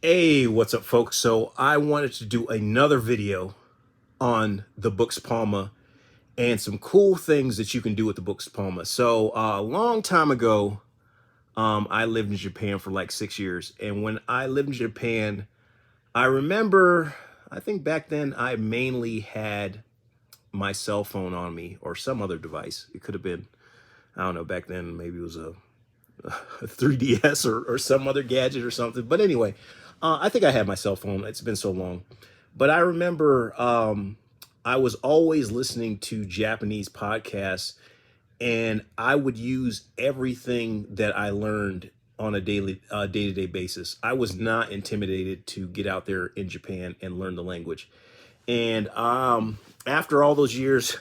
Hey, what's up, folks? So I wanted to do another video on the Books Palma and some cool things that you can do with the Books Palma. So a long time ago, I lived in Japan for like 6 years. And when I lived in Japan, I remember, I think back then I mainly had my cell phone on me or some other device. It could have been, I don't know, back then maybe it was a 3DS or some other gadget or something. But anyway, I think I had my cell phone. It's been so long. But I remember I was always listening to Japanese podcasts, and I would use everything that I learned on a day-to-day basis. I was not intimidated to get out there in Japan and learn the language. And after all those years,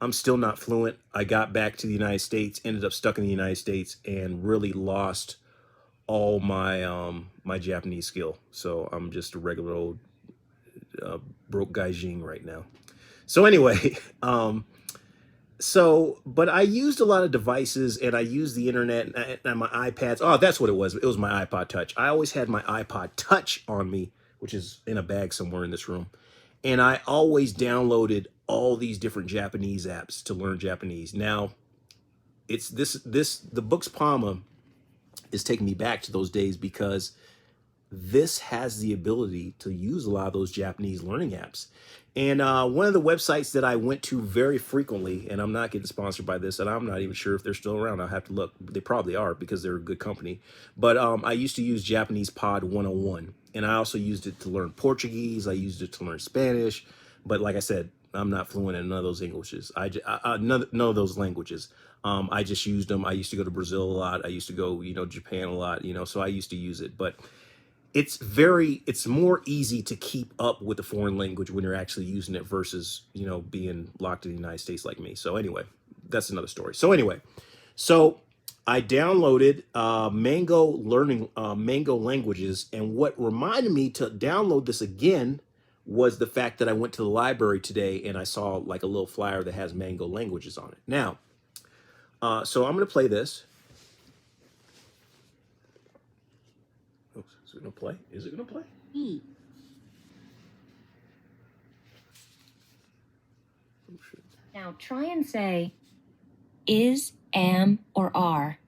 I'm still not fluent. I got back to the United States, ended up stuck in the United States, and really lost all my Japanese skill. So I'm just a regular old broke gaijin right now. So anyway, but I used a lot of devices, and I used the internet and my iPads. Oh, that's what it was. It was my iPod Touch. I always had my iPod Touch on me, which is in a bag somewhere in this room. And I always downloaded all these different Japanese apps to learn Japanese. Now, it's the Books Palma is taking me back to those days because this has the ability to use a lot of those Japanese learning apps. And one of the websites that I went to very frequently, and I'm not getting sponsored by this, and I'm not even sure if they're still around. I'll have to look. They probably are because they're a good company. But I used to use Japanese Pod 101, and I also used it to learn Portuguese. I used it to learn Spanish. But like I said, I'm not fluent in none of those Englishes. None of those languages. I just used them. I used to go to Brazil a lot. I used to go, Japan a lot, so I used to use it. But it's more easy to keep up with the foreign language when you're actually using it versus being locked in the United States like me. So anyway, that's another story. So I downloaded Mango Languages, and what reminded me to download this again was the fact that I went to the library today and I saw like a little flyer that has Mango Languages on it. Now, so I'm going to play this. Is it going to play? Is it going to play? Now try and say is, am, or are.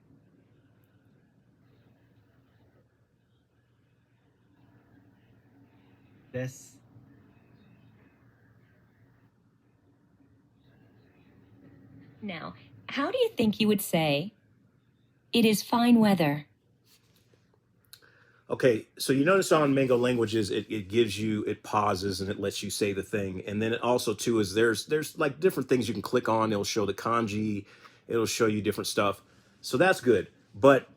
This. Now, how do you think you would say it is fine weather? Okay, so you notice on Mango Languages, it pauses and it lets you say the thing. And then it also too is there's like different things you can click on. It'll show the kanji, it'll show you different stuff. So that's good. But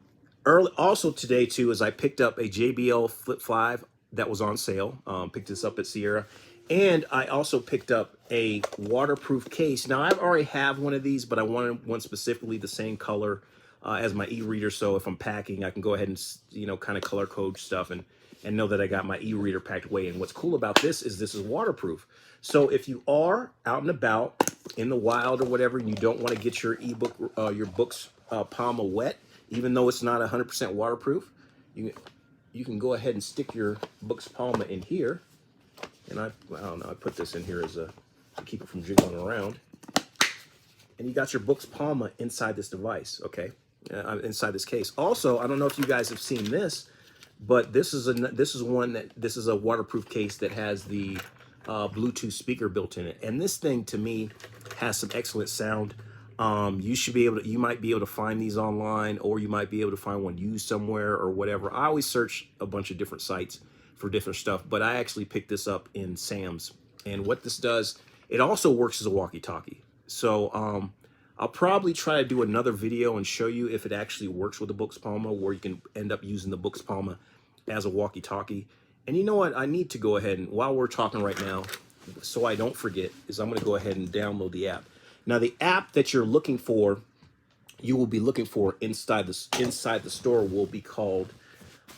also today too is I picked up a JBL Flip 5 that was on sale. Picked this up at Sierra. And I also picked up a waterproof case. Now I've already have one of these, but I wanted one specifically the same color as my e-reader. So if I'm packing, I can go ahead and, kind of color code stuff and know that I got my e-reader packed away. And what's cool about this is waterproof. So if you are out and about in the wild or whatever, and you don't want to get your your Books Palma wet, even though it's not 100% waterproof, you can go ahead and stick your Books Palma in here. And I don't know, I put this in here to keep it from jiggling around. And you got your Books Palma inside this device, okay? Inside this case. Also, I don't know if you guys have seen this, but this is a waterproof case that has the Bluetooth speaker built in it. And this thing to me has some excellent sound. You might be able to find these online, or you might be able to find one used somewhere or whatever. I always search a bunch of different sites for different stuff, but I actually picked this up in Sam's. And what this does, it also works as a walkie-talkie. So I'll probably try to do another video and show you if it actually works with the Books Palma, where you can end up using the Books Palma as a walkie-talkie. And you know what? I need to go ahead and, while we're talking right now, so I don't forget, is I'm going to go ahead and download the app. Now, the app that you're looking for, you will be looking for inside the store will be called,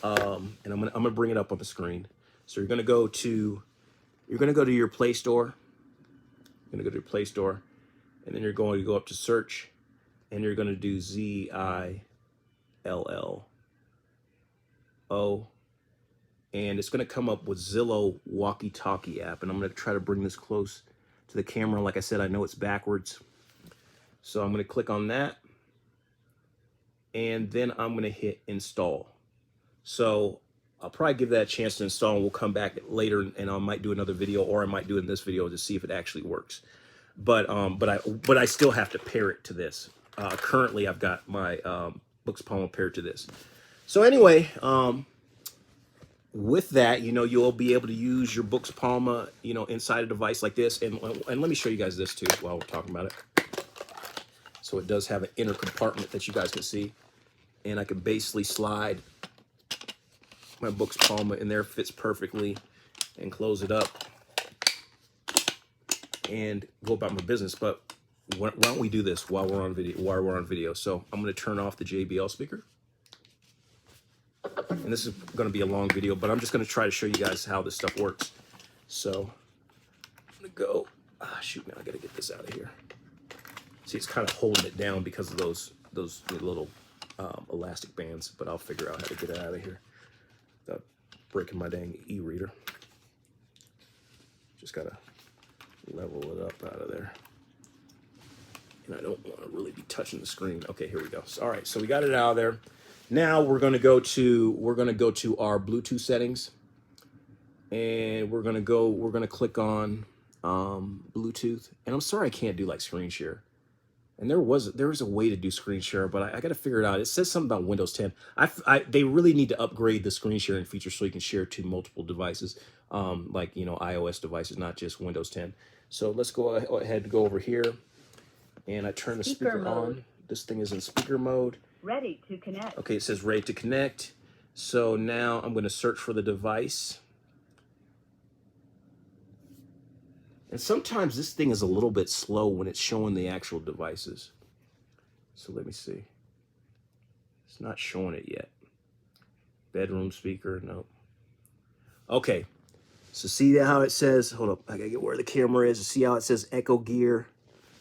and I'm gonna bring it up on the screen. So you're gonna go to your Play Store. You're gonna go to your Play Store, and then you're going to go up to search, and you're gonna do ZILLO and it's going to come up with Zillow walkie-talkie app. And I'm going to try to bring this close to the camera. Like I said, I know it's backwards. So I'm going to click on that. And then I'm going to hit install. So I'll probably give that a chance to install, and we'll come back later, and I might do another video, or I might do in this video to see if it actually works. But I still have to pair it to this. Currently, I've got my Books Palma paired to this. So anyway, with that, you'll be able to use your Books Palma, inside a device like this. And let me show you guys this too while we're talking about it. So it does have an inner compartment that you guys can see, and I can basically slide my Books Palma in there, fits perfectly, and close it up and go about my business. But why don't we do this while we're on video? So I'm going to turn off the JBL speaker, and this is going to be a long video, but I'm just going to try to show you guys how this stuff works. So I'm going to go, shoot, man, I got to get this out of here. See, it's kind of holding it down because of those little elastic bands, but I'll figure out how to get it out of here without breaking my dang e-reader. Just got to level it up out of there. And I don't want to really be touching the screen. Okay, here we go. So, all right, so we got it out of there. Now we're going to go to our Bluetooth settings, and we're going to click on Bluetooth. And I'm sorry I can't do like screen share. And there was a way to do screen share, but I got to figure it out. It says something about Windows 10. They really need to upgrade the screen sharing feature so you can share to multiple devices, like iOS devices, not just Windows 10. So let's go ahead and go over here, and I turn the speaker on. This thing is in speaker mode. Ready to connect. Okay, it says ready to connect. So now I'm going to search for the device. And sometimes this thing is a little bit slow when it's showing the actual devices. So let me see. It's not showing it yet. Bedroom speaker, no. Okay, so see how it says, hold up, I gotta get where the camera is. See how it says Echo Gear?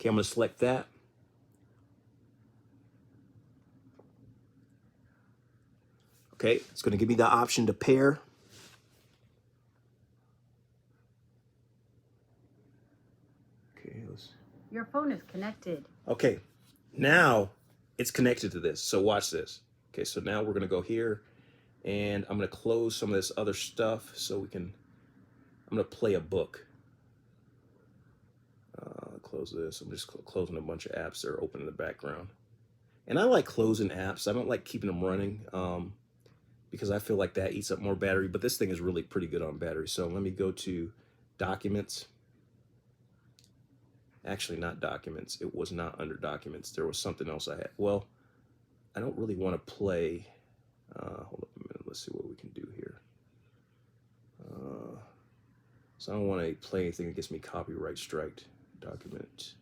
Okay, I'm gonna select that. Okay, it's gonna give me the option to pair. Your phone is connected. Okay, now it's connected to this. So watch this. Okay, so now we're gonna go here, and I'm gonna close some of this other stuff so we can. I'm gonna play a book. Close this. I'm just closing a bunch of apps that are open in the background. And I like closing apps. I don't like keeping them running because I feel like that eats up more battery. But this thing is really pretty good on battery. So let me go to Documents. Actually, not Documents. It was not under Documents. There was something else I had. Well, I don't really want to play. Hold up a minute. Let's see what we can do here. So I don't want to play anything that gets me copyright striked. Document.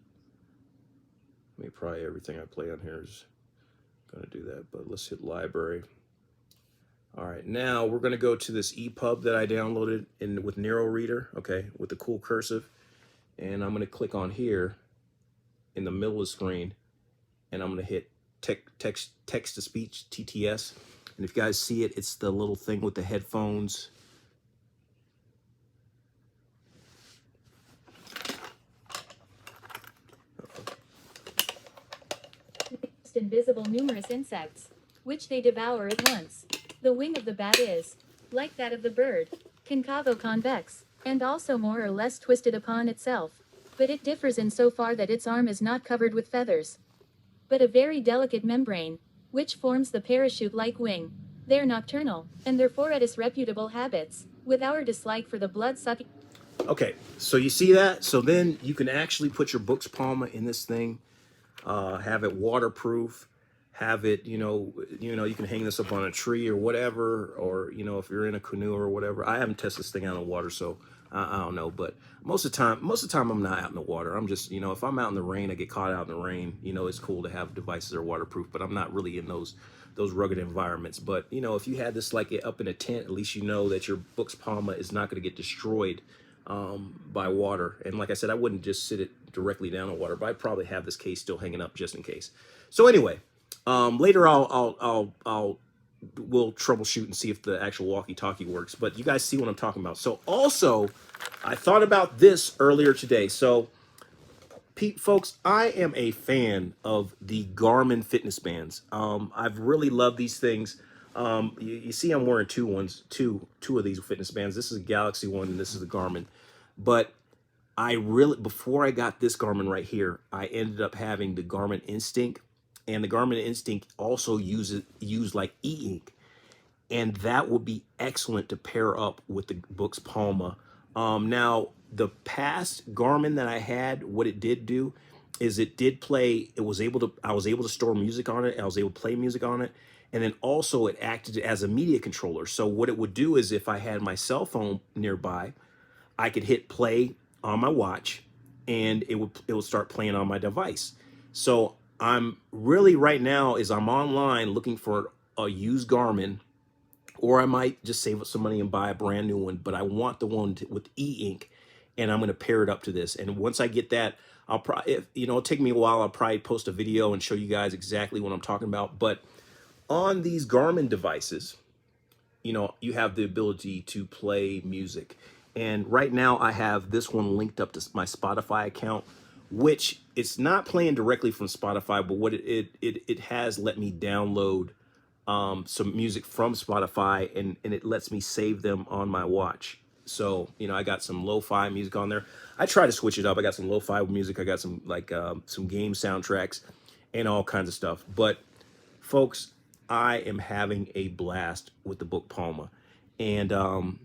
I mean, probably everything I play on here is going to do that. But let's hit Library. All right, now we're going to go to this EPUB that I downloaded with Nero Reader. Okay, with the cool cursive. And I'm going to click on here in the middle of the screen, and I'm going to hit text-to-speech, TTS. And if you guys see it, it's the little thing with the headphones. Invisible numerous insects, which they devour at once. The wing of the bat is, like that of the bird, concavo-convex, and also more or less twisted upon itself, but it differs in so far that its arm is not covered with feathers, but a very delicate membrane, which forms the parachute-like wing. They're nocturnal, and therefore at reputable habits, with our dislike for the blood-sucking. Okay, so you see that? So then you can actually put your Books Palma in this thing, have it waterproof, have it, you can hang this up on a tree or whatever, or, if you're in a canoe or whatever. I haven't tested this thing out in the water, so I don't know, but most of the time I'm not out in the water. I'm just, if I'm out in the rain, I get caught out in the rain, it's cool to have devices that are waterproof, but I'm not really in those rugged environments. But, if you had this like up in a tent, at least you know that your Books Palma is not going to get destroyed by water. And like I said, I wouldn't just sit it directly down in water, but I'd probably have this case still hanging up just in case. So anyway, later I'll we'll troubleshoot and see if the actual walkie-talkie works. But you guys see what I'm talking about. So also, I thought about this earlier today. So, folks, I am a fan of the Garmin fitness bands. I've really loved these things. You see, I'm wearing two of these fitness bands. This is a Galaxy one, and this is a Garmin. But I really, before I got this Garmin right here, I ended up having the Garmin Instinct, and the Garmin Instinct also use like e-ink, and that would be excellent to pair up with the Books Palma. Now, the past Garmin that I had, what it did do is it did play. I was able to store music on it. I was able to play music on it, and then also it acted as a media controller. So what it would do is if I had my cell phone nearby, I could hit play on my watch, and it would start playing on my device. So I'm really right now is I'm online looking for a used Garmin, or I might just save up some money and buy a brand new one. But I want the one with e-ink, and I'm going to pair it up to this. And once I get that, I'll probably, it'll take me a while. I'll probably post a video and show you guys exactly what I'm talking about. But on these Garmin devices, you have the ability to play music. And right now I have this one linked up to my Spotify account, which it's not playing directly from Spotify, but what it has let me download some music from Spotify, and it lets me save them on my watch. So, I got some lo-fi music on there. I try to switch it up. I got some lo-fi music. I got some some game soundtracks and all kinds of stuff. But folks, I am having a blast with the Book Palma. And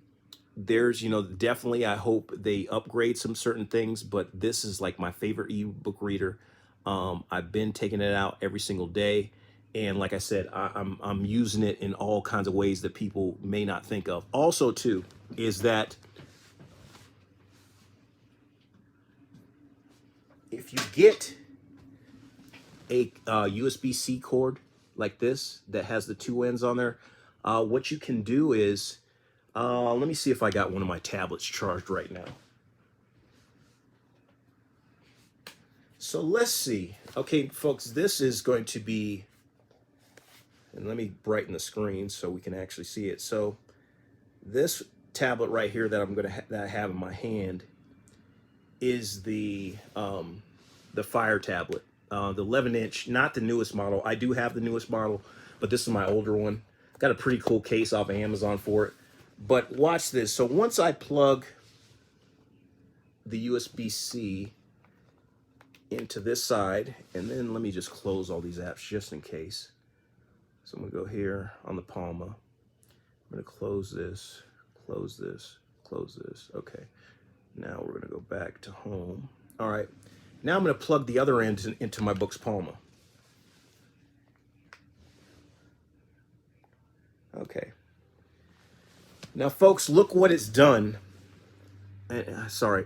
there's, definitely, I hope they upgrade some certain things, but this is like my favorite ebook reader. I've been taking it out every single day. And like I said, I'm using it in all kinds of ways that people may not think of. Also, too, is that if you get a USB-C cord like this that has the two ends on there, what you can do is, let me see if I got one of my tablets charged right now. So let's see. Okay, folks, this is going to be, and let me brighten the screen so we can actually see it. So this tablet right here that that I have in my hand is the Fire tablet, the 11-inch, not the newest model. I do have the newest model, but this is my older one. Got a pretty cool case off of Amazon for it. But watch this. So once I plug the USB-C into this side, and then let me just close all these apps just in case. So I'm gonna go here on the Palma. I'm gonna close this, close this, close this. Okay. Now we're gonna go back to home. All right. Now I'm gonna plug the other end into my Books Palma. Okay. Now, folks, look what it's done. Sorry.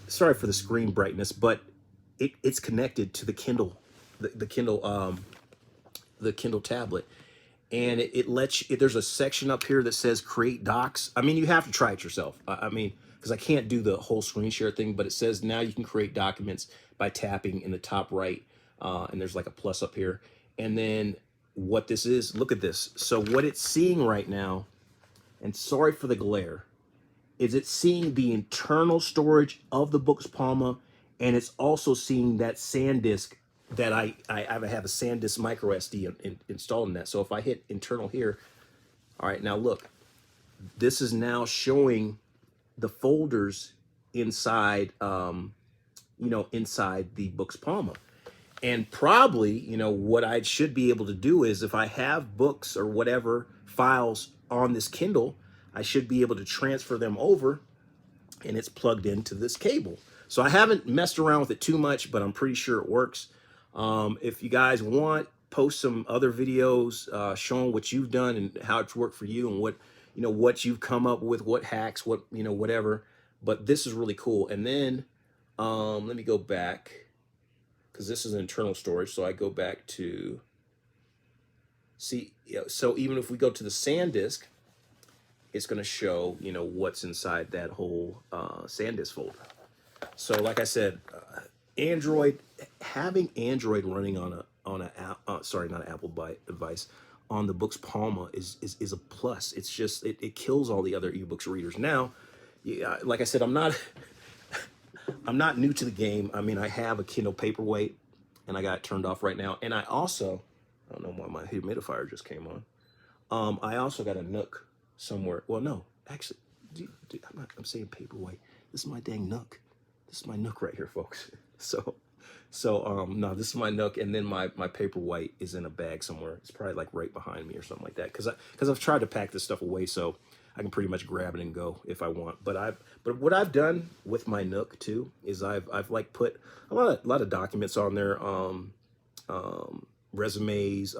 Sorry for the screen brightness, but it's connected to the Kindle, the Kindle tablet. And it lets you, there's a section up here that says create docs. I mean, you have to try it yourself. I mean, because I can't do the whole screen share thing, but it says now you can create documents by tapping in the top right. And there's like a plus up here. And then what this is, look at this. So what it's seeing right now, and sorry for the glare, is it's seeing the internal storage of the Books Palma, and it's also seeing that SanDisk that I have a SanDisk micro SD installed in that. So if I hit internal here, all right, now look, this is now showing the folders inside, inside the Books Palma. And probably, what I should be able to do is if I have books or whatever files on this Kindle, I should be able to transfer them over, and it's plugged into this cable. So I haven't messed around with it too much, but I'm pretty sure it works. If you guys want, post some other videos showing what you've done and how it's worked for you, and what you've come up with, what hacks, whatever. But this is really cool. And then let me go back, because this is internal storage. So I go back to see. So even if we go to the SanDisk, it's going to show what's inside that whole SanDisk folder. So like I said, having Android running on a sorry, not an Apple device, on the Books Palma is a plus. It's just it kills all the other ebooks readers. Now, yeah, like I said, I'm not I'm not new to the game. I mean, I have a Kindle Paperweight, and I got it turned off right now. And I also, I don't know why my humidifier just came on. I also got a Nook somewhere. Well, no, actually, dude, I'm saying Paperweight. This is my dang Nook. This is my Nook right here, folks. No, this is my Nook, and then my Paperweight is in a bag somewhere. It's probably like right behind me or something like that. Because I've tried to pack this stuff away so I can pretty much grab it and go if I want. But what I've done with my Nook too is I've like put a lot of documents on there. Resumes,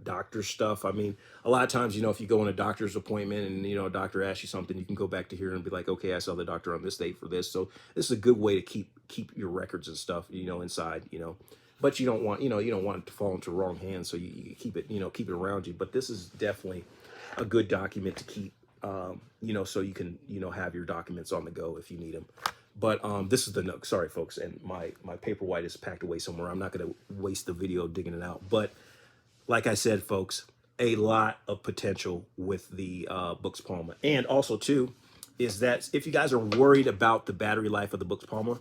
doctor stuff. I mean, a lot of times, if you go on a doctor's appointment and, a doctor asks you something, you can go back to here and be like, okay, I saw the doctor on this date for this. So this is a good way to keep your records and stuff, inside, but you don't want, you don't want it to fall into wrong hands. So you keep it, keep it around you. But this is definitely a good document to keep, so you can, have your documents on the go if you need them. But this is the Nook. Sorry, folks. And my Paperwhite is packed away somewhere. I'm not going to waste the video digging it out. But like I said, folks, a lot of potential with the Books Palma. And also, too, is that if you guys are worried about the battery life of the Books Palma,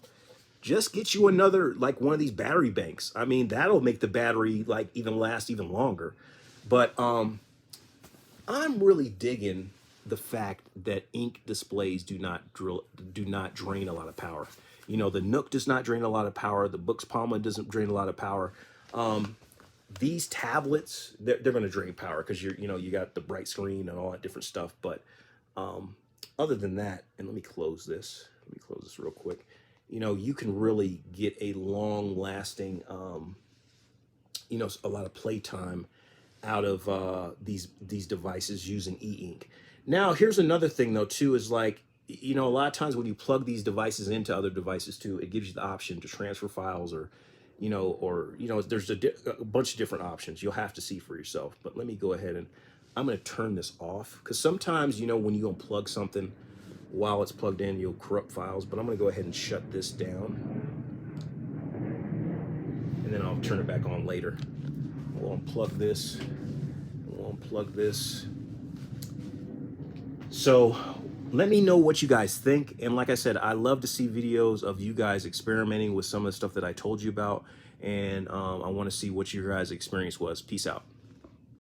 just get you another, like one of these battery banks. I mean, that'll make the battery like even last even longer. But I'm really digging the fact that ink displays do not drain a lot of power. The Nook does not drain a lot of power. The Books Palma doesn't drain a lot of power. These tablets, they're going to drain power because you got the bright screen and all that different stuff. But other than that, and let me close this. Let me close this real quick. You can really get a long lasting, a lot of playtime out of these devices using e-ink. Now, here's another thing, though, too, is like, a lot of times when you plug these devices into other devices, too, it gives you the option to transfer files or there's a bunch of different options. You'll have to see for yourself. But let me go ahead and I'm going to turn this off because sometimes, when you unplug something while it's plugged in, you'll corrupt files. But I'm going to go ahead and shut this down. And then I'll turn it back on later. We'll unplug this. We'll unplug this. So let me know what you guys think. And like I said, I love to see videos of you guys experimenting with some of the stuff that I told you about. And I want to see what your guys' experience was. Peace out.